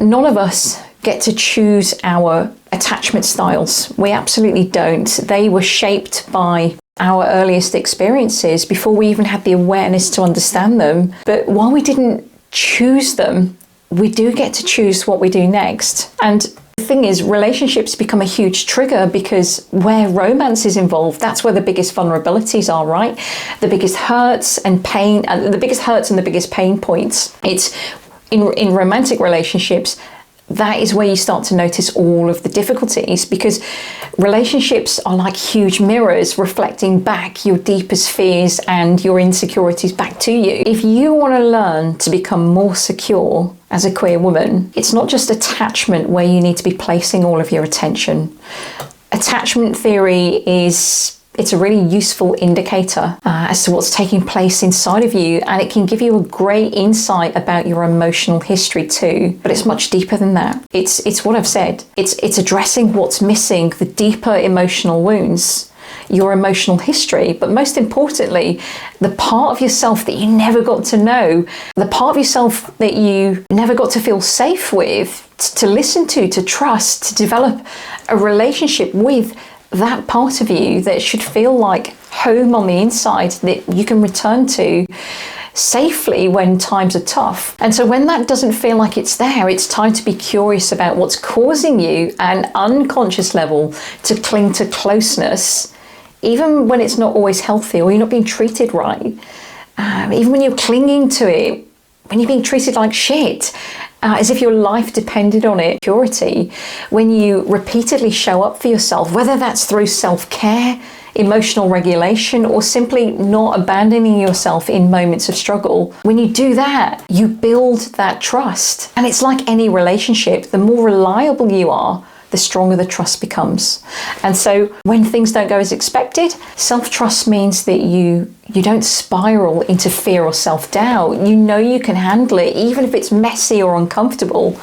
None of us get to choose our attachment styles. We absolutely don't. They were shaped by our earliest experiences before we even had the awareness to understand them. But while we didn't choose them, we do get to choose what we do next. And the thing is, relationships become a huge trigger because where romance is involved, that's where the biggest vulnerabilities are, right? The biggest hurts and pain, and the biggest pain points. It's in romantic relationships, that is where you start to notice all of the difficulties, because relationships are like huge mirrors reflecting back your deepest fears and your insecurities back to you. If you want to learn to become more secure as a queer woman, it's not just attachment where you need to be placing all of your attention. Attachment theory it's a really useful indicator as to what's taking place inside of you, and it can give you a great insight about your emotional history too. But it's much deeper than that. It's what I've said. It's addressing what's missing, the deeper emotional wounds, your emotional history, but most importantly, the part of yourself that you never got to know, the part of yourself that you never got to feel safe with, to listen to trust, to develop a relationship with. That part of you that should feel like home on the inside, that you can return to safely when times are tough. And so when that doesn't feel like it's there, it's time to be curious about what's causing you at an unconscious level to cling to closeness, even when it's not always healthy or you're not being treated right. Even when you're clinging to it, when you're being treated like shit, as if your life depended on it. Purity, when you repeatedly show up for yourself, whether that's through self-care, emotional regulation, or simply not abandoning yourself in moments of struggle. When you do that, you build that trust. And it's like any relationship, the more reliable you are, the stronger the trust becomes. And so when things don't go as expected, self-trust means that you don't spiral into fear or self-doubt. You know you can handle it, even if it's messy or uncomfortable.